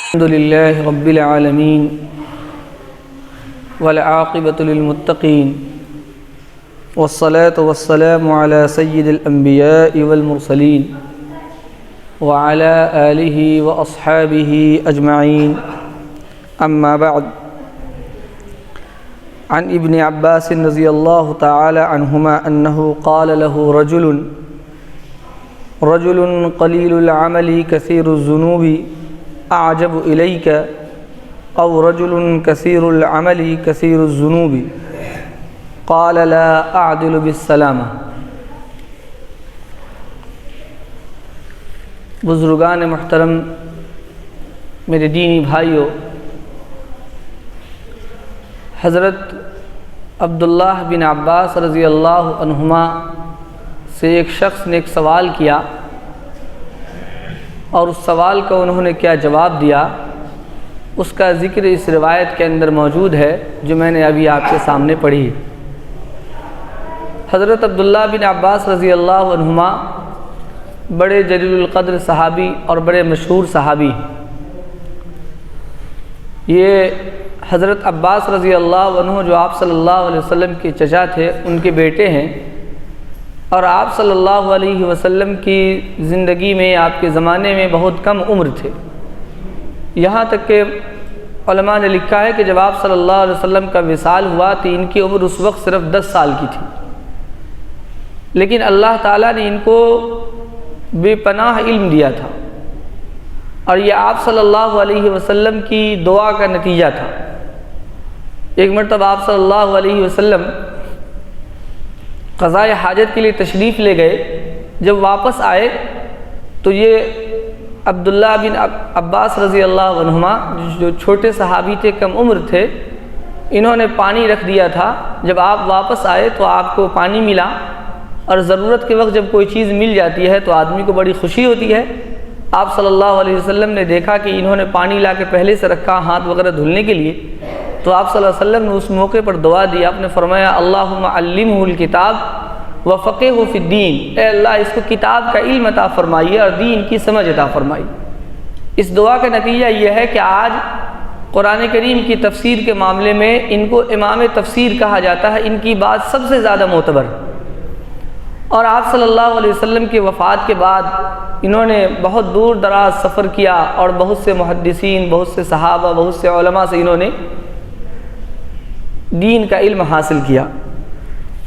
الحمد لله رب العالمين والعاقبة للمتقين والصلاة والسلام على سيد الأنبياء والمرسلين وعلى آله وأصحابه أجمعين أما بعد عن ابن عباس رضي الله تعالى عنهما أنه قال له رجل قليل العمل كثير الذنوب أعجب إليك أو رجل كثير العمل كثير الذنوب قال لا أعدل بالسلامة۔ بزرگان محترم، میرے دینی بھائیوں، حضرت عبداللہ بن عباس رضی اللہ عنہما سے ایک شخص نے ایک سوال کیا، اور اس سوال کا انہوں نے کیا جواب دیا، اس کا ذکر اس روایت کے اندر موجود ہے جو میں نے ابھی آپ کے سامنے پڑھی۔ حضرت عبداللہ بن عباس رضی اللہ عنہما بڑے جلیل القدر صحابی اور بڑے مشہور صحابی ہیں۔ یہ حضرت عباس رضی اللہ عنہ جو آپ صلی اللہ علیہ وسلم کے چچا تھے، ان کے بیٹے ہیں، اور آپ صلی اللہ علیہ وسلم کی زندگی میں، آپ کے زمانے میں بہت کم عمر تھے۔ یہاں تک کہ علماء نے لکھا ہے کہ جب آپ صلی اللہ علیہ وسلم کا وصال ہوا تو ان کی عمر اس وقت صرف 10 سال کی تھی، لیکن اللہ تعالیٰ نے ان کو بے پناہ علم دیا تھا، اور یہ آپ صلی اللہ علیہ وسلم کی دعا کا نتیجہ تھا۔ ایک مرتبہ آپ صلی اللہ علیہ وسلم قضاء حاجت کے لیے تشریف لے گئے۔ جب واپس آئے تو یہ عبداللہ بن عباس رضی اللہ عنہما جو چھوٹے صحابی تھے، کم عمر تھے، انہوں نے پانی رکھ دیا تھا۔ جب آپ واپس آئے تو آپ کو پانی ملا، اور ضرورت کے وقت جب کوئی چیز مل جاتی ہے تو آدمی کو بڑی خوشی ہوتی ہے۔ آپ صلی اللہ علیہ وسلم نے دیکھا کہ انہوں نے پانی لا کے پہلے سے رکھا ہاتھ وغیرہ دھلنے کے لیے، تو آپ صلی اللہ علیہ وسلم نے اس موقع پر دعا دی۔ آپ نے فرمایا اللہم علمہ الکتاب وفقہہ فی الدین، اے اللہ اس کو کتاب کا علم عطا فرمائیے اور دین کی سمجھ عطا فرمائیے۔ اس دعا کا نتیجہ یہ ہے کہ آج قرآن کریم کی تفسیر کے معاملے میں ان کو امام تفسیر کہا جاتا ہے، ان کی بات سب سے زیادہ معتبر۔ اور آپ صلی اللہ علیہ وسلم کی وفات کے بعد انہوں نے بہت دور دراز سفر کیا، اور بہت سے محدثین، بہت سے صحابہ، بہت سے علماء سے انہوں نے دین کا علم حاصل کیا۔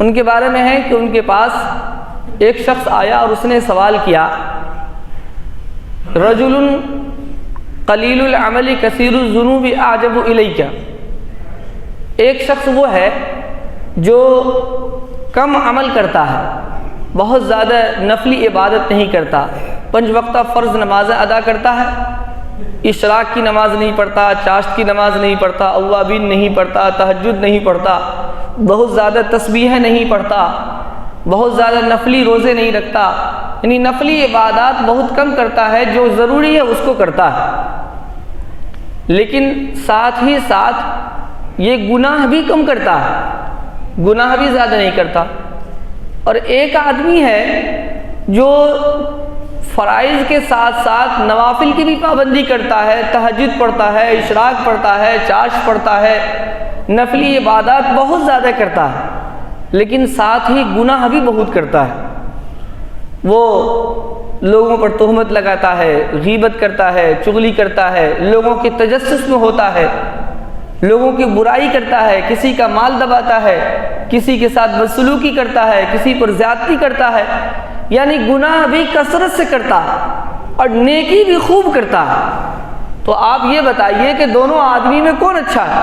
ان کے بارے میں ہے کہ ان کے پاس ایک شخص آیا اور اس نے سوال کیا، رجل قلیل العمل کثیر الذنوب اعجب الیک، ایک شخص وہ ہے جو کم عمل کرتا ہے، بہت زیادہ نفلی عبادت نہیں کرتا، 5 وقتہ فرض نمازیں ادا کرتا ہے، اشراق کی نماز نہیں پڑھتا، چاشت کی نماز نہیں پڑھتا، اوابین نہیں پڑھتا، تہجد نہیں پڑھتا، بہت زیادہ تسبیحیں نہیں پڑھتا، بہت زیادہ نفلی روزے نہیں رکھتا، یعنی نفلی عبادات بہت کم کرتا ہے، جو ضروری ہے اس کو کرتا ہے، لیکن ساتھ ہی ساتھ یہ گناہ بھی کم کرتا ہے، گناہ بھی زیادہ نہیں کرتا۔ اور ایک آدمی ہے جو فرائض کے ساتھ ساتھ نوافل کی بھی پابندی کرتا ہے، تہجد پڑھتا ہے، اشراق پڑھتا ہے، چاشت پڑھتا ہے، نفلی عبادات بہت زیادہ کرتا ہے، لیکن ساتھ ہی گناہ بھی بہت کرتا ہے۔ وہ لوگوں پر تہمت لگاتا ہے، غیبت کرتا ہے، چغلی کرتا ہے، لوگوں کے تجسس میں ہوتا ہے، لوگوں کی برائی کرتا ہے، کسی کا مال دباتا ہے، کسی کے ساتھ بدسلوکی کرتا ہے، کسی پر زیادتی کرتا ہے، یعنی گناہ بھی کثرت سے کرتا ہے اور نیکی بھی خوب کرتا ہے۔ تو آپ یہ بتائیے کہ دونوں آدمی میں کون اچھا ہے؟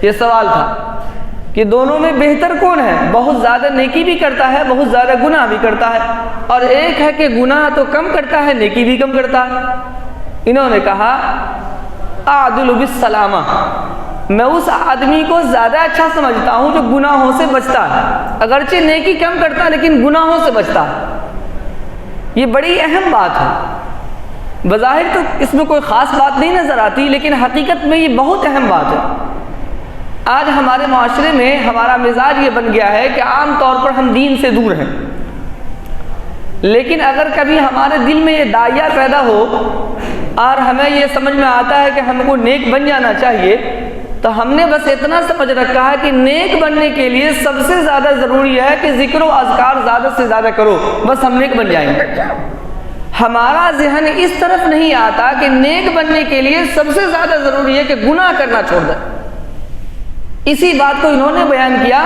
یہ سوال تھا کہ دونوں میں بہتر کون ہے؟ بہت زیادہ نیکی بھی کرتا ہے، بہت زیادہ گناہ بھی کرتا ہے، اور ایک ہے کہ گناہ تو کم کرتا ہے، نیکی بھی کم کرتا ہے۔ انہوں نے کہا اعدل بالسلامہ، میں اس آدمی کو زیادہ اچھا سمجھتا ہوں جو گناہوں سے بچتا ہے، اگرچہ نیکی کم کرتا ہے لیکن گناہوں سے بچتا ہے۔ یہ بڑی اہم بات ہے، بظاہر تو اس میں کوئی خاص بات نہیں نظر آتی، لیکن حقیقت میں یہ بہت اہم بات ہے۔ آج ہمارے معاشرے میں ہمارا مزاج یہ بن گیا ہے کہ عام طور پر ہم دین سے دور ہیں، لیکن اگر کبھی ہمارے دل میں یہ داعیہ پیدا ہو اور ہمیں یہ سمجھ میں آتا ہے کہ ہم کو نیک بن جانا چاہیے، تو ہم نے بس اتنا سمجھ رکھا ہے کہ نیک بننے کے لیے سب سے زیادہ ضروری ہے کہ ذکر و اذکار زیادہ سے زیادہ کرو، بس ہم نیک بن جائیں گے۔ ہمارا ذہن اس طرف نہیں آتا کہ نیک بننے کے لیے سب سے زیادہ ضروری ہے کہ گناہ کرنا چھوڑ دیں۔ اسی بات کو انہوں نے بیان کیا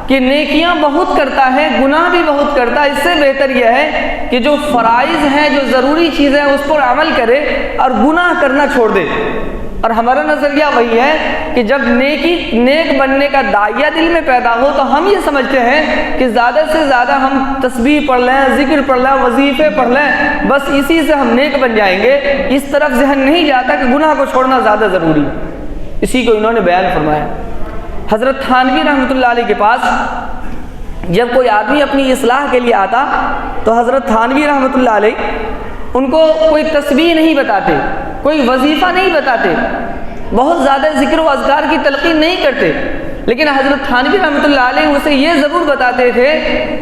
کہ نیکیاں بہت کرتا ہے، گناہ بھی بہت کرتا ہے، اس سے بہتر یہ ہے کہ جو فرائض ہیں، جو ضروری چیزیں ہیں، اس پر عمل کرے اور گناہ کرنا چھوڑ دے۔ اور ہمارا نظریہ وہی ہے کہ جب نیک بننے کا داعیہ دل میں پیدا ہو تو ہم یہ سمجھتے ہیں کہ زیادہ سے زیادہ ہم تسبیح پڑھ لیں، ذکر پڑھ لیں، وظیفے پڑھ لیں، بس اسی سے ہم نیک بن جائیں گے۔ اس طرف ذہن نہیں جاتا کہ گناہ کو چھوڑنا زیادہ ضروری ہے۔ اسی کو انہوں نے بیان فرمایا۔ حضرت تھانوی رحمۃ اللہ علیہ کے پاس جب کوئی آدمی اپنی اصلاح کے لیے آتا تو حضرت تھانوی رحمۃ اللہ علیہ ان کو کوئی تسبیح نہیں بتاتے، کوئی وظیفہ نہیں بتاتے، بہت زیادہ ذکر و اذکار کی تلقین نہیں کرتے، لیکن حضرت تھانوی رحمۃ اللہ علیہ اسے یہ ضرور بتاتے تھے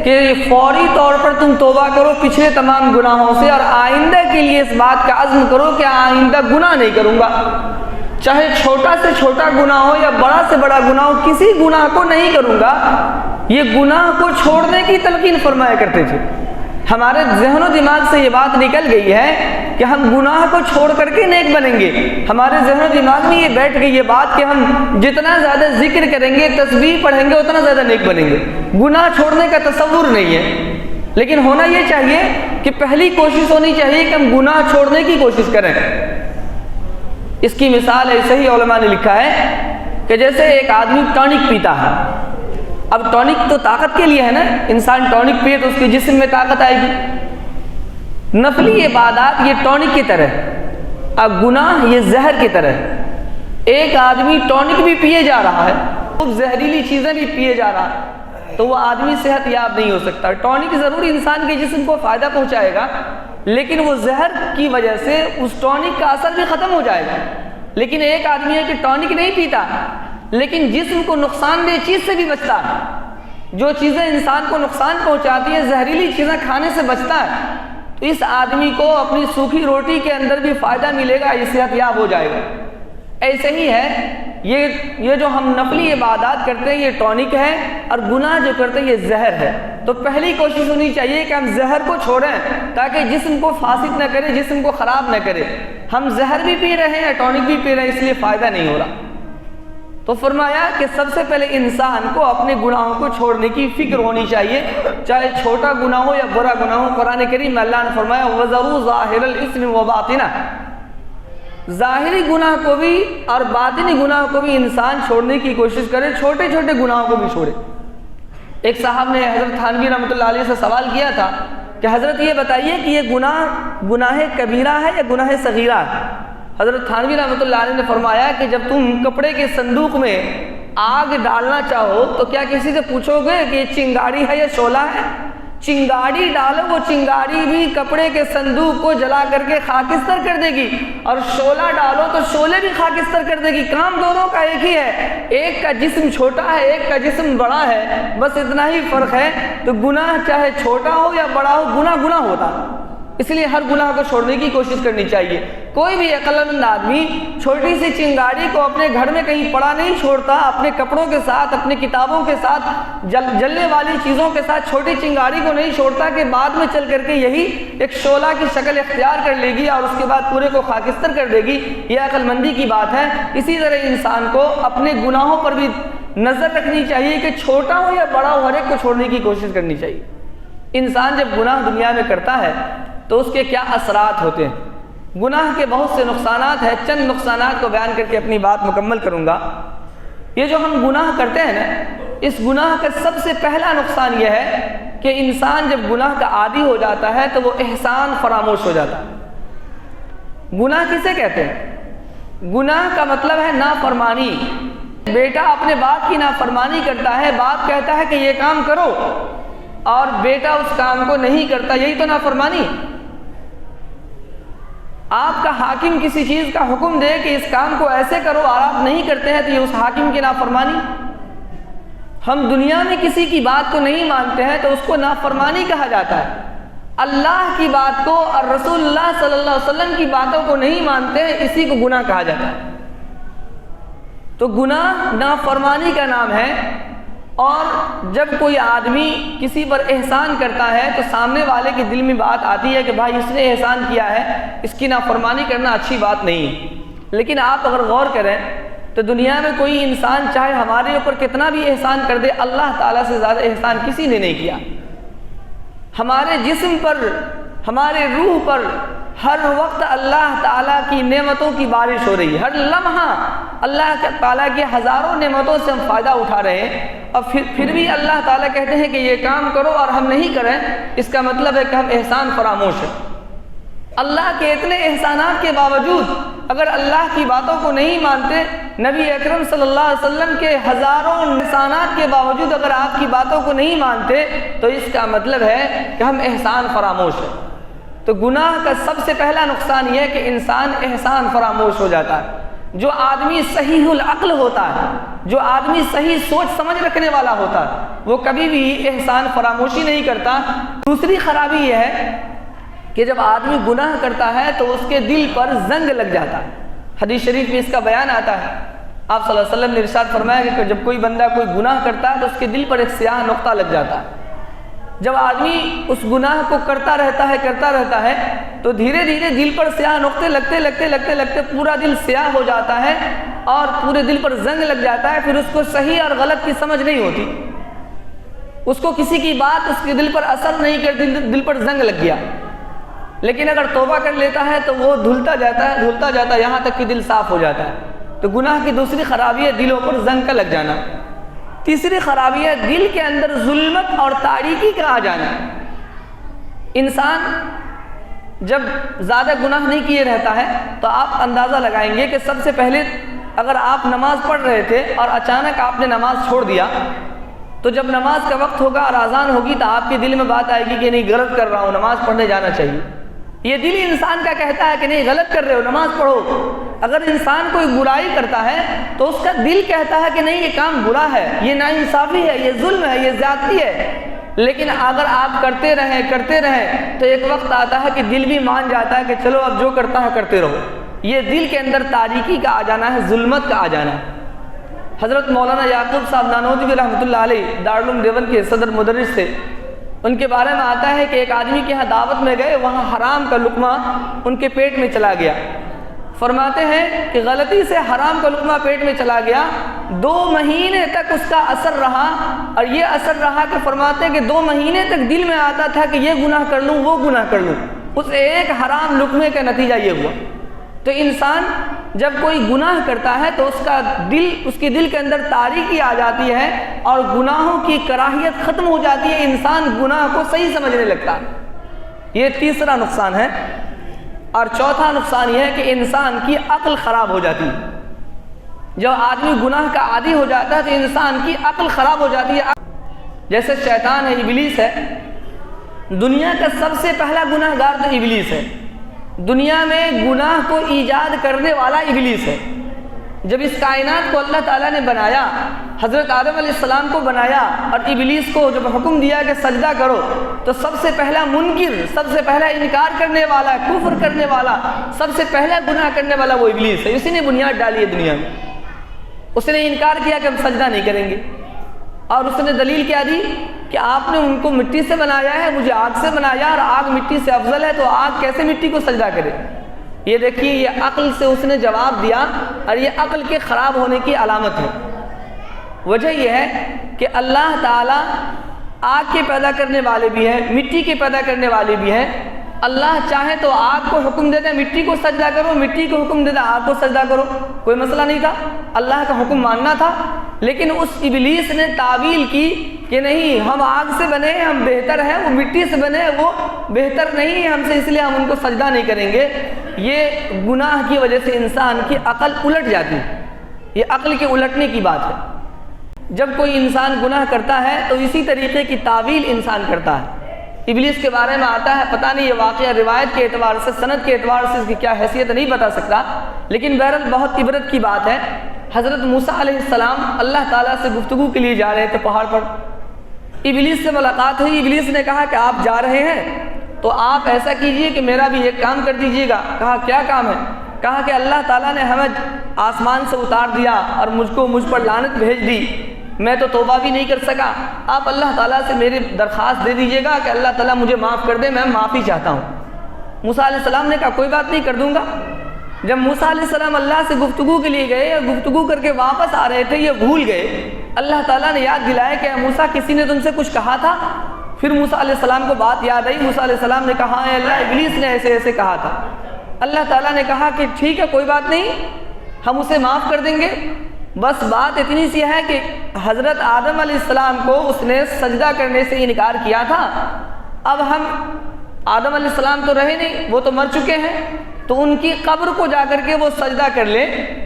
کہ فوری طور پر تم توبہ کرو پچھلے تمام گناہوں سے، اور آئندہ کے لیے اس بات کا عزم کرو کہ آئندہ گناہ نہیں کروں گا، چاہے چھوٹا سے چھوٹا گناہ ہو یا بڑا سے بڑا گناہ ہو، کسی گناہ کو نہیں کروں گا۔ یہ گناہ کو چھوڑنے کی تلقین فرمایا کرتے تھے۔ ہمارے ذہن و دماغ سے یہ بات نکل گئی ہے کہ ہم گناہ کو چھوڑ کر کے نیک بنیں گے۔ ہمارے ذہن و دماغ میں یہ بیٹھ گئی یہ بات کہ ہم جتنا زیادہ ذکر کریں گے، تسبیح پڑھیں گے، اتنا زیادہ نیک بنیں گے۔ گناہ چھوڑنے کا تصور نہیں ہے، لیکن ہونا یہ چاہیے کہ پہلی کوشش ہونی چاہیے کہ ہم گناہ چھوڑنے کی کوشش کریں۔ اس کی مثال ایسے ہی علماء نے لکھا ہے کہ جیسے ایک آدمی ٹونک پیتا ہے، اب ٹونک تو طاقت کے لیے ہے نا، انسان ٹونک پیے تو اس کے جسم میں طاقت آئے گی۔ نفلی عبادات یہ ٹونک کی طرح، اب گناہ یہ زہر کی طرح۔ ایک آدمی ٹونک بھی پیے جا رہا ہے، خوب زہریلی چیزیں بھی پیے جا رہا ہے، تو وہ آدمی صحت یاب نہیں ہو سکتا۔ ٹونک ضرور انسان کے جسم کو فائدہ پہنچائے گا، لیکن وہ زہر کی وجہ سے اس ٹونک کا اثر بھی ختم ہو جائے گا۔ لیکن ایک آدمی ہے کہ ٹونک نہیں پیتا لیکن جسم کو نقصان دہ چیز سے بھی بچتا ہے، جو چیزیں انسان کو نقصان پہنچاتی ہیں، زہریلی چیزیں کھانے سے بچتا ہے، تو اس آدمی کو اپنی سوکھی روٹی کے اندر بھی فائدہ ملے گا، یہ صحت یاب ہو جائے گا۔ ایسے ہی ہے یہ جو ہم نفلی عبادات کرتے ہیں یہ ٹونک ہے، اور گناہ جو کرتے ہیں یہ زہر ہے۔ تو پہلی کوشش ہونی چاہیے کہ ہم زہر کو چھوڑیں تاکہ جسم کو فاسد نہ کرے، جسم کو خراب نہ کرے۔ ہم زہر بھی پی رہے ہیں، ٹونک بھی پی رہے ہیں، اس لیے فائدہ نہیں ہو رہا۔ تو فرمایا کہ سب سے پہلے انسان کو اپنے گناہوں کو چھوڑنے کی فکر ہونی چاہیے، چاہے چھوٹا گناہ ہو یا برا گناہ ہو۔ قرآن کریم میں اللہ نے فرمایا وَذَرُوا ظَاهِرَ الْإِثْمِ وَبَاطِنَهُ، ظاہری گناہ کو بھی اور باطنی گناہ کو بھی انسان چھوڑنے کی کوشش کرے، چھوٹے چھوٹے گناہوں کو بھی چھوڑے۔ ایک صاحب نے حضرت تھانوی رحمۃ اللہ علیہ سے سوال کیا تھا کہ حضرت یہ بتائیے کہ یہ گناہ کبیرہ ہے یا گناہ صغیرہ ہے؟ حضرت تھانوی رحمۃ اللہ علیہ نے فرمایا کہ جب تم کپڑے کے صندوق میں آگ ڈالنا چاہو تو کیا کسی سے پوچھو گے کہ یہ چنگاڑی ہے یا شعلہ ہے؟ چنگاڑی ڈالو، وہ چنگاڑی بھی کپڑے کے صندوق کو جلا کر کے خاکستر کر دے گی، اور شعلہ ڈالو تو شعلے بھی خاکستر کر دے گی۔ کام دونوں کا ایک ہی ہے، ایک کا جسم چھوٹا ہے، ایک کا جسم بڑا ہے، بس اتنا ہی فرق ہے۔ تو گناہ چاہے چھوٹا ہو یا بڑا ہو، گناہ ہوتا ہے، اس لیے ہر گناہ کو چھوڑنے کی کوشش کرنی چاہیے۔ کوئی بھی عقل مند آدمی چھوٹی سی چنگاڑی کو اپنے گھر میں کہیں پڑا نہیں چھوڑتا، اپنے کپڑوں کے ساتھ، اپنے کتابوں کے ساتھ، جلنے والی چیزوں کے ساتھ چھوٹی چنگاڑی کو نہیں چھوڑتا کہ بعد میں چل کر کے یہی ایک شعلہ کی شکل اختیار کر لے گی اور اس کے بعد پورے کو خاکستر کر دے گی۔ یہ عقل مندی کی بات ہے۔ اسی طرح انسان کو اپنے گناہوں پر بھی نظر رکھنی چاہیے کہ چھوٹا ہو یا بڑا ہو، ہر ایک کو چھوڑنے کی کوشش کرنی چاہیے۔ انسان جب گناہ دنیا میں کرتا ہے تو اس کے کیا اثرات ہوتے ہیں؟ گناہ کے بہت سے نقصانات ہیں، چند نقصانات کو بیان کر کے اپنی بات مکمل کروں گا۔ یہ جو ہم گناہ کرتے ہیں نا، اس گناہ کا سب سے پہلا نقصان یہ ہے کہ انسان جب گناہ کا عادی ہو جاتا ہے تو وہ احسان فراموش ہو جاتا ہے۔ گناہ کسے کہتے ہیں؟ گناہ کا مطلب ہے نافرمانی۔ بیٹا اپنے باپ کی نافرمانی کرتا ہے، باپ کہتا ہے کہ یہ کام کرو اور بیٹا اس کام کو نہیں کرتا، یہی تو نافرمانی۔ آپ کا حاکم کسی چیز کا حکم دے کہ اس کام کو ایسے کرو اور آپ نہیں کرتے ہیں تو یہ اس حاکم کی نافرمانی۔ ہم دنیا میں کسی کی بات کو نہیں مانتے ہیں تو اس کو نافرمانی کہا جاتا ہے۔ اللہ کی بات کو اور رسول اللہ صلی اللہ علیہ وسلم کی باتوں کو نہیں مانتے ہیں، اسی کو گناہ کہا جاتا ہے۔ تو گناہ نافرمانی کا نام ہے، اور جب کوئی آدمی کسی پر احسان کرتا ہے تو سامنے والے کے دل میں بات آتی ہے کہ بھائی اس نے احسان کیا ہے، اس کی نافرمانی کرنا اچھی بات نہیں ہے۔ لیکن آپ اگر غور کریں تو دنیا میں کوئی انسان چاہے ہمارے اوپر کتنا بھی احسان کر دے، اللہ تعالیٰ سے زیادہ احسان کسی نے نہیں کیا۔ ہمارے جسم پر، ہمارے روح پر ہر وقت اللہ تعالیٰ کی نعمتوں کی بارش ہو رہی ہے، ہر لمحہ اللہ تعالیٰ کی ہزاروں نعمتوں سے ہم فائدہ اٹھا رہے ہیں، اور پھر بھی اللہ تعالیٰ کہتے ہیں کہ یہ کام کرو اور ہم نہیں کریں، اس کا مطلب ہے کہ ہم احسان فراموش ہیں۔ اللہ کے اتنے احسانات کے باوجود اگر اللہ کی باتوں کو نہیں مانتے، نبی اکرم صلی اللہ علیہ وسلم کے ہزاروں احسانات کے باوجود اگر آپ کی باتوں کو نہیں مانتے، تو اس کا مطلب ہے کہ ہم احسان فراموش ہیں۔ تو گناہ کا سب سے پہلا نقصان یہ ہے کہ انسان احسان فراموش ہو جاتا ہے۔ جو آدمی صحیح العقل ہوتا ہے، جو آدمی صحیح سوچ سمجھ رکھنے والا ہوتا ہے، وہ کبھی بھی احسان فراموشی نہیں کرتا۔ دوسری خرابی یہ ہے کہ جب آدمی گناہ کرتا ہے تو اس کے دل پر زنگ لگ جاتا ہے۔ حدیث شریف میں اس کا بیان آتا ہے، آپ صلی اللہ علیہ وسلم نے ارشاد فرمایا کہ جب کوئی بندہ کوئی گناہ کرتا ہے تو اس کے دل پر ایک سیاہ نقطہ لگ جاتا ہے۔ جب آدمی اس گناہ کو کرتا رہتا ہے تو دھیرے دھیرے دل پر سیاہ نقطے لگتے پورا دل سیاہ ہو جاتا ہے اور پورے دل پر زنگ لگ جاتا ہے۔ پھر اس کو صحیح اور غلط کی سمجھ نہیں ہوتی، اس کو کسی کی بات اس کے دل پر اثر نہیں کرتی، دل پر زنگ لگ گیا۔ لیکن اگر توبہ کر لیتا ہے تو وہ دھلتا جاتا ہے یہاں تک کہ دل صاف ہو جاتا ہے۔ تو گناہ کی دوسری خرابی ہے دلوں پر زنگ کا لگ جانا۔ تیسری خرابی ہے دل کے اندر ظلمت اور تاریکی کا آ جانا۔ انسان جب زیادہ گناہ نہیں کیے رہتا ہے تو آپ اندازہ لگائیں گے کہ سب سے پہلے اگر آپ نماز پڑھ رہے تھے اور اچانک آپ نے نماز چھوڑ دیا، تو جب نماز کا وقت ہوگا اور اذان ہوگی تو آپ کے دل میں بات آئے گی کہ نہیں، غلط کر رہا ہوں، نماز پڑھنے جانا چاہیے۔ یہ دل انسان کا کہتا ہے کہ نہیں، غلط کر رہے ہو، نماز پڑھو۔ اگر انسان کوئی برائی کرتا ہے تو اس کا دل کہتا ہے کہ نہیں، یہ کام برا ہے، یہ ناانصافی ہے، یہ ظلم ہے، یہ زیادتی ہے۔ لیکن اگر آپ کرتے رہیں تو ایک وقت آتا ہے کہ دل بھی مان جاتا ہے کہ چلو اب جو کرتا ہے کرتے رہو۔ یہ دل کے اندر تاریکی کا آ جانا ہے، ظلمت کا آ جانا ہے۔ حضرت مولانا یعقوب صاحب نانوتوی رحمۃ اللہ علیہ دارالعلوم دیوبند کے صدر مدرس تھے۔ ان کے بارے میں آتا ہے کہ ایک آدمی کے یہاں دعوت میں گئے، وہاں حرام کا لقمہ ان کے پیٹ میں چلا گیا۔ فرماتے ہیں کہ غلطی سے حرام کا لقمہ پیٹ میں چلا گیا، 2 مہینے تک اس کا اثر رہا، اور یہ اثر رہا کہ فرماتے ہیں کہ 2 مہینے تک دل میں آتا تھا کہ یہ گناہ کر لوں، وہ گناہ کر لوں۔ اس ایک حرام لقمے کا نتیجہ یہ ہوا۔ تو انسان جب کوئی گناہ کرتا ہے تو اس کے دل کے اندر تاریکی آ جاتی ہے اور گناہوں کی کراہیت ختم ہو جاتی ہے، انسان گناہ کو صحیح سمجھنے لگتا ہے۔ یہ تیسرا نقصان ہے۔ اور چوتھا نقصان یہ ہے کہ انسان کی عقل خراب ہو جاتی ہے۔ جب آدمی گناہ کا عادی ہو جاتا ہے تو انسان کی عقل خراب ہو جاتی ہے۔ جیسے شیطان ہے، ابلیس ہے، دنیا کا سب سے پہلا گناہ گار تو ابلیس ہے۔ دنیا میں گناہ کو ایجاد کرنے والا ابلیس ہے۔ جب اس کائنات کو اللہ تعالیٰ نے بنایا، حضرت آدم علیہ السلام کو بنایا اور ابلیس کو جب حکم دیا کہ سجدہ کرو، تو سب سے پہلا منکر، سب سے پہلا انکار کرنے والا، کفر کرنے والا، سب سے پہلا گناہ کرنے والا وہ ابلیس ہے۔ اسی نے بنیاد ڈالی ہے دنیا میں۔ اس نے انکار کیا کہ ہم سجدہ نہیں کریں گے، اور اس نے دلیل کیا دی کہ آپ نے ان کو مٹی سے بنایا ہے، مجھے آگ سے بنایا، اور آگ مٹی سے افضل ہے، تو آگ کیسے مٹی کو سجدہ کرے؟ یہ دیکھیے، یہ عقل سے اس نے جواب دیا، اور یہ عقل کے خراب ہونے کی علامت ہے۔ وجہ یہ ہے کہ اللہ تعالیٰ آگ کے پیدا کرنے والے بھی ہیں، مٹی کے پیدا کرنے والے بھی ہیں۔ اللہ چاہے تو آگ کو حکم دے دے مٹی کو سجدہ کرو، مٹی کو حکم دے دے آگ کو سجدہ کرو، کوئی مسئلہ نہیں تھا، اللہ کا حکم ماننا تھا۔ لیکن اس ابلیس نے تعویل کی کہ نہیں، ہم آگ سے بنے ہیں، ہم بہتر ہیں، وہ مٹی سے بنے ہیں، وہ بہتر نہیں ہے ہم سے، اس لیے ہم ان کو سجدہ نہیں کریں گے۔ یہ گناہ کی وجہ سے انسان کی عقل الٹ جاتی ہے، یہ عقل کے الٹنے کی بات ہے۔ جب کوئی انسان گناہ کرتا ہے تو اسی طریقے کی تعویل انسان کرتا ہے۔ ابلیس کے بارے میں آتا ہے، پتہ نہیں یہ واقعہ روایت کے اعتبار سے، سند کے اعتبار سے اس کی کیا حیثیت نہیں بتا سکتا، لیکن بہرحال بہت عبرت کی بات ہے۔ حضرت موسیٰ علیہ السلام اللہ تعالیٰ سے گفتگو کے لیے جا رہے تھے پہاڑ پر، ابلیس سے ملاقات ہوئی۔ ابلیس نے کہا کہ آپ جا رہے ہیں تو آپ ایسا کیجئے کہ میرا بھی ایک کام کر دیجئے گا۔ کہا کیا کام ہے؟ کہا کہ اللہ تعالیٰ نے ہمیں آسمان سے اتار دیا اور مجھ پر لعنت بھیج دی، میں تو توبہ بھی نہیں کر سکا، آپ اللہ تعالیٰ سے میری درخواست دے دیجئے گا کہ اللہ تعالیٰ مجھے معاف کر دے، میں معافی چاہتا ہوں۔ موسیٰ علیہ السلام نے کہا کوئی بات نہیں، کر دوں گا۔ جب موسیٰ علیہ السلام اللہ سے گفتگو کے لیے گئے اور گفتگو کر کے واپس آ رہے تھے، یہ بھول گئے، اللہ تعالیٰ نے یاد دلایا کہ موسیٰ کسی نے تم سے کچھ کہا تھا؟ پھر موسیٰ علیہ السلام کو بات یاد آئی، موسیٰ علیہ السلام نے کہا اے اللہ ابلیس نے ایسے ایسے کہا تھا۔ اللہ تعالیٰ نے کہا کہ ٹھیک ہے کوئی بات نہیں، ہم اسے معاف کر دیں گے، بس بات اتنی سی ہے کہ حضرت آدم علیہ السلام کو اس نے سجدہ کرنے سے انکار کیا تھا، اب ہم آدم علیہ السلام تو رہے نہیں، وہ تو مر چکے ہیں، تو ان کی قبر کو جا کر کے وہ سجدہ کر لیں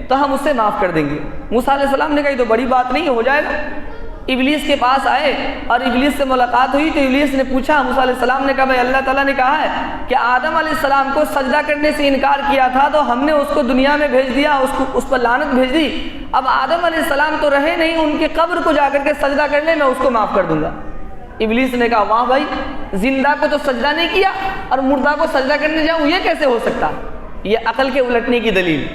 تو ہم اسے معاف کر دیں گے۔ موسیٰ علیہ السلام نے کہا یہ تو بڑی بات نہیں ہے، ہو جائے گا۔ ابلیس کے پاس آئے اور ابلیس سے ملاقات ہوئی تو ابلیس نے پوچھا، موسیٰ علیہ السلام نے کہا بھائی اللہ تعالیٰ نے کہا ہے کہ آدم علیہ السلام کو سجدہ کرنے سے انکار کیا تھا تو ہم نے اس کو دنیا میں بھیج دیا، اس پر لعنت بھیج دی، اب آدم علیہ السلام تو رہے نہیں، ان کی قبر کو جا کر کے سجدہ کر لے، میں اس کو معاف کر دوں گا۔ ابلیس نے کہا واہ بھائی، زندہ کو تو سجدہ نہیں کیا اور مردہ کو سجدہ کرنے جاؤں، یہ کیسے ہو سکتا؟ یہ عقل کے الٹنے کی دلیل۔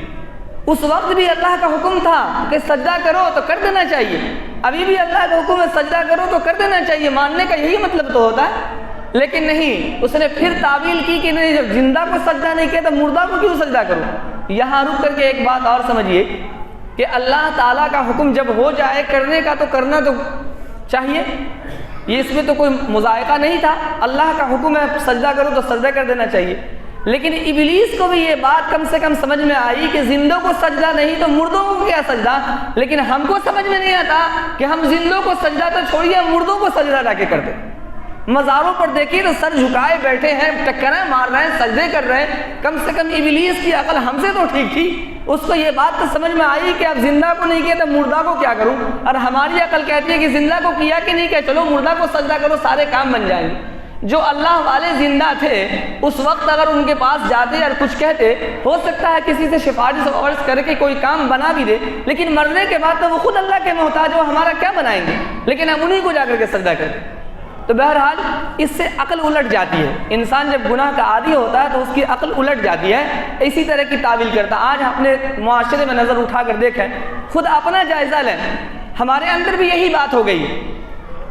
اس وقت بھی اللہ کا حکم تھا کہ سجدہ کرو تو کر دینا چاہیے، ابھی بھی اللہ کا حکم ہے سجدہ کرو تو کر دینا چاہیے، ماننے کا یہی مطلب تو ہوتا ہے، لیکن نہیں، اس نے پھر تعویل کی کہ نہیں، جب زندہ کو سجدہ نہیں کیا تو مردہ کو کیوں سجدہ کرو؟ یہاں رک کر کے ایک بات اور سمجھیے کہ اللہ تعالیٰ کا حکم جب ہو جائے کرنے کا تو کرنا تو چاہیے، یہ اس میں تو کوئی مذائقہ نہیں تھا، اللہ کا حکم ہے سجدہ کرو تو سجدہ کر دینا چاہیے۔ لیکن ابلیس کو بھی یہ بات کم سے کم سمجھ میں آئی کہ زندوں کو سجدہ نہیں تو مردوں کو کیا سجدہ، لیکن ہم کو سمجھ میں نہیں آتا کہ ہم زندوں کو سجدہ تو چھوڑیے مردوں کو سجدہ لا کے کرتے۔ مزاروں پر دیکھیے تو سر جھکائے بیٹھے ہیں، ٹکریں مار رہے ہیں، سجدے کر رہے ہیں، کم سے کم ابلیس کی عقل ہم سے تو ٹھیک تھی، اس کو یہ بات تو سمجھ میں آئی کہ اب زندہ کو نہیں کیا تو مردہ کو کیا کروں، اور ہماری عقل کہتی ہے کہ زندہ کو کیا کہ نہیں کیا، چلو مردہ کو سجدہ کرو سارے کام بن جائیں گے۔ جو اللہ والے زندہ تھے اس وقت اگر ان کے پاس جاتے اور کچھ کہتے، ہو سکتا ہے کسی سے سفارش وفارش کر کے کوئی کام بنا بھی دے، لیکن مرنے کے بعد تو وہ خود اللہ کے محتاج، وہ ہمارا کیا بنائیں گے، لیکن ہم انہیں کو جا کر کے سجدہ کریں۔ تو بہرحال اس سے عقل الٹ جاتی ہے، انسان جب گناہ کا عادی ہوتا ہے تو اس کی عقل الٹ جاتی ہے، اسی طرح کی تعویل کرتا۔ آج اپنے معاشرے میں نظر اٹھا کر دیکھیں، خود اپنا جائزہ لیں، ہمارے اندر بھی یہی بات ہو گئی ہے۔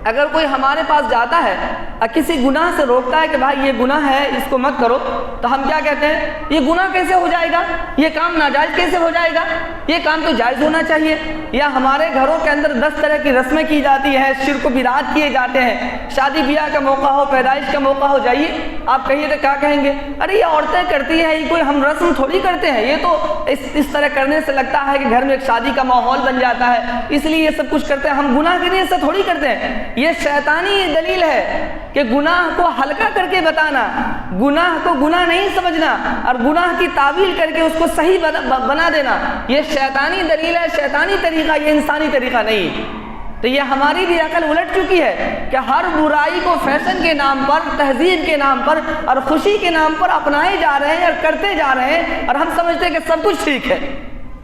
اگر کوئی ہمارے پاس جاتا ہے اور کسی گناہ سے روکتا ہے کہ بھائی یہ گناہ ہے اس کو مت کرو، تو ہم کیا کہتے ہیں، یہ گناہ کیسے ہو جائے گا، یہ کام ناجائز کیسے ہو جائے گا، یہ کام تو جائز ہونا چاہیے۔ یا ہمارے گھروں کے اندر 10 طرح کی رسمیں کی جاتی ہیں، شرک و بدعات کیے جاتے ہیں، شادی بیاہ کا موقع ہو، پیدائش کا موقع ہو، جائیے آپ کہیے تو کیا کہیں گے، ارے یہ عورتیں کرتی ہیں، یہ کوئی ہم رسم تھوڑی کرتے ہیں، یہ تو اس طرح کرنے سے لگتا ہے کہ گھر میں ایک شادی کا ماحول بن جاتا ہے، اس لیے یہ سب کچھ کرتے ہیں، ہم گناہ کے لیے سے تھوڑی کرتے ہیں۔ یہ شیطانی دلیل ہے کہ گناہ کو ہلکا کر کے بتانا، گناہ کو گناہ نہیں سمجھنا اور گناہ کی تعویل کر کے اس کو صحیح بنا دینا، یہ شیطانی دلیل ہے، شیطانی طریقہ، یہ انسانی طریقہ نہیں۔ تو یہ ہماری بھی عقل الٹ چکی ہے کہ ہر برائی کو فیشن کے نام پر، تہذیب کے نام پر اور خوشی کے نام پر اپنائے جا رہے ہیں اور کرتے جا رہے ہیں، اور ہم سمجھتے ہیں کہ سب کچھ ٹھیک ہے،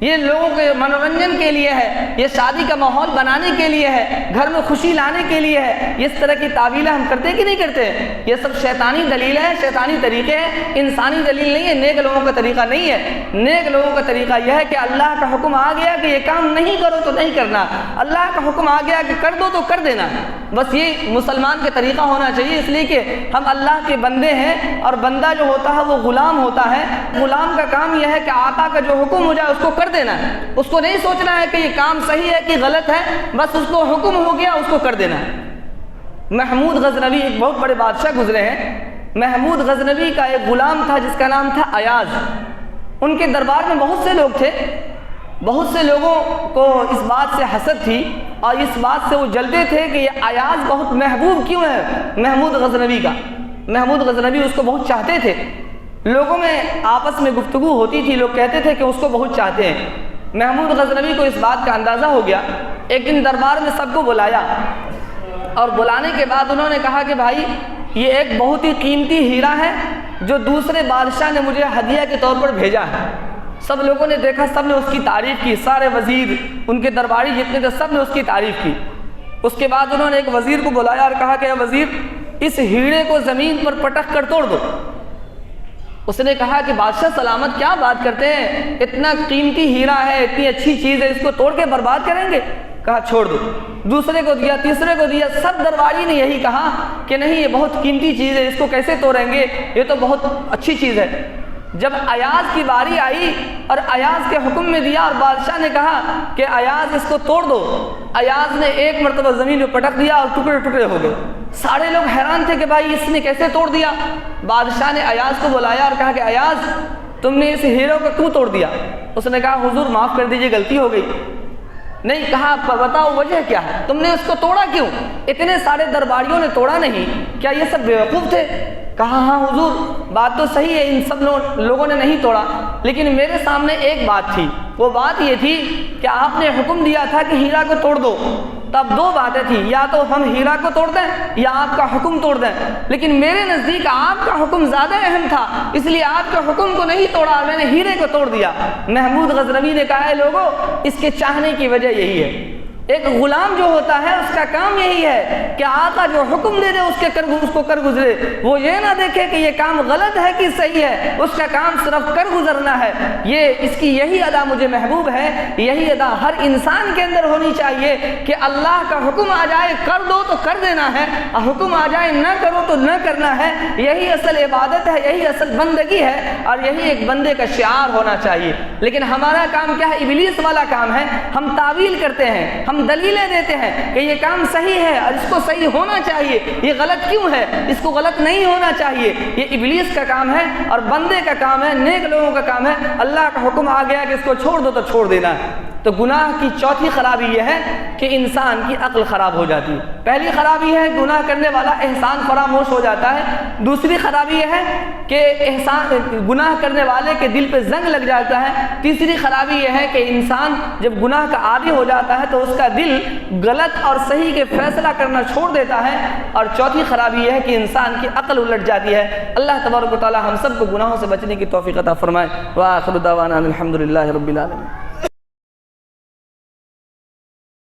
یہ لوگوں کے منورنجن کے لیے ہے، یہ شادی کا ماحول بنانے کے لیے ہے، گھر میں خوشی لانے کے لیے ہے۔ اس طرح کی تعویلیں ہم کرتے کہ نہیں کرتے؟ یہ سب شیطانی دلیل ہے، شیطانی طریقے ہیں، انسانی دلیل نہیں ہے، نیک لوگوں کا طریقہ نہیں ہے۔ نیک لوگوں کا طریقہ یہ ہے کہ اللہ کا حکم آ گیا کہ یہ کام نہیں کرو تو نہیں کرنا، اللہ کا حکم آ گیا کہ کر دو تو کر دینا، بس یہ مسلمان کا طریقہ ہونا چاہیے، اس لیے کہ ہم اللہ کے بندے ہیں، اور بندہ جو ہوتا ہے وہ غلام ہوتا ہے، غلام کا کام یہ ہے کہ آقا کا جو حکم ہو جائے اس کو کر دینا ہے، اس کو نہیں سوچنا ہے کہ یہ کام صحیح ہے کہ غلط ہے، بس اس کو حکم ہو گیا اس کو کر دینا ہے۔ محمود غزنوی ایک بہت بڑے بادشاہ گزرے ہیں، محمود غزنوی کا ایک غلام تھا جس کا نام تھا ایاز، ان کے دربار میں بہت سے لوگ تھے، بہت سے لوگوں کو اس بات سے حسد تھی اور اس بات سے وہ جلتے تھے کہ یہ ایاز بہت محبوب کیوں ہے محمود غزنوی کا، محمود غزنوی اس کو بہت چاہتے تھے، لوگوں میں آپس میں گفتگو ہوتی تھی، لوگ کہتے تھے کہ اس کو بہت چاہتے ہیں۔ محمود غزنوی کو اس بات کا اندازہ ہو گیا، ایک دن دربار میں سب کو بلایا اور بلانے کے بعد انہوں نے کہا کہ بھائی یہ ایک بہت ہی قیمتی ہیرا ہے جو دوسرے بادشاہ نے مجھے ہدیہ کے طور پر بھیجا ہے۔ سب لوگوں نے دیکھا، سب نے اس کی تعریف کی، سارے وزیر، ان کے درباری جتنے تھے سب نے اس کی تعریف کی۔ اس کے بعد انہوں نے ایک وزیر کو بلایا اور کہا کہ اے وزیر، اس ہیرے کو زمین پر پٹک کر توڑ دو۔ اس نے کہا کہ بادشاہ سلامت کیا بات کرتے ہیں، اتنا قیمتی ہیرا ہے، اتنی اچھی چیز ہے، اس کو توڑ کے برباد کریں گے؟ کہا چھوڑ دو۔ دوسرے کو دیا، تیسرے کو دیا، سب درباری نے یہی کہا کہ نہیں یہ بہت قیمتی چیز ہے، اس کو کیسے توڑیں گے، یہ تو بہت اچھی چیز ہے۔ جب ایاز کی باری آئی اور ایاز کے حکم میں دیا اور بادشاہ نے کہا کہ ایاز اس کو توڑ دو، ایاز نے ایک مرتبہ زمین پہ پٹک دیا اور ٹکڑے ٹکڑے ہو گئے۔ سارے لوگ حیران تھے کہ بھائی اس نے کیسے توڑ دیا۔ بادشاہ نے ایاز کو بلایا اور کہا کہ ایاز تم نے اس ہیرو کو کیوں توڑ دیا؟ اس نے کہا حضور معاف کر دیجئے، غلطی ہو گئی۔ نہیں، کہا بتاؤ وجہ کیا ہے، تم نے اس کو توڑا کیوں؟ اتنے سارے درباریوں نے توڑا نہیں، کیا یہ سب بیوقوف تھے؟ کہا ہاں حضور بات تو صحیح ہے، ان سب لوگوں نے نہیں توڑا، لیکن میرے سامنے ایک بات تھی، وہ بات یہ تھی کہ آپ نے حکم دیا تھا کہ ہیرا کو توڑ دو۔ تب دو باتیں تھیں، یا تو ہم ہیرا کو توڑ دیں یا آپ کا حکم توڑ دیں، لیکن میرے نزدیک آپ کا حکم زیادہ اہم تھا، اس لیے آپ کے حکم کو نہیں توڑا، میں نے ہیرے کو توڑ دیا۔ محمود غزنوی نے کہا ہے لوگوں اس کے چاہنے کی وجہ یہی ہے، ایک غلام جو ہوتا ہے اس کا کام یہی ہے کہ آقا جو حکم دے دے اس کو کر گزرے، وہ یہ نہ دیکھے کہ یہ کام غلط ہے کہ صحیح ہے، اس کا کام صرف کر گزرنا ہے۔ یہ اس کی یہی ادا مجھے محبوب ہے، یہی ادا ہر انسان کے اندر ہونی چاہیے کہ اللہ کا حکم آ جائے کر دو تو کر دینا ہے، حکم آ جائے نہ کرو تو نہ کرنا ہے۔ یہی اصل عبادت ہے، یہی اصل بندگی ہے، اور یہی ایک بندے کا شعار ہونا چاہیے۔ لیکن ہمارا کام کیا ہے؟ ابلیس والا کام ہے، ہم تعویل کرتے ہیں، ہم دلیلیں دیتے ہیں کہ یہ کام صحیح ہے اور اس کو صحیح ہونا چاہیے، یہ غلط کیوں ہے، اس کو غلط نہیں ہونا چاہیے۔ یہ ابلیس کا کام ہے اور بندے کا کام ہے، نیک لوگوں کا کام ہے۔ اللہ کا حکم آ گیا کہ اس کو چھوڑ دو تو چھوڑ دینا ہے۔ تو گناہ کی چوتھی خرابی یہ ہے کہ انسان کی عقل خراب ہو جاتی ہے۔ پہلی خرابی ہے گناہ کرنے والا احسان فراموش ہو جاتا ہے۔ دوسری خرابی یہ ہے کہ گناہ کرنے والے کے دل پہ زنگ لگ جاتا ہے۔ تیسری خرابی یہ ہے کہ انسان جب گناہ کا عادی ہو جاتا ہے تو اس کا دل غلط اور صحیح کے فیصلہ کرنا چھوڑ دیتا ہے۔ اور چوتھی خرابی یہ ہے کہ انسان کی عقل الٹ جاتی ہے۔ اللہ تبارک و تعالی ہم سب کو گناہوں سے بچنے کی توفیق عطا فرمائے۔ وآخر دعوانا الحمدللہ رب العالمین۔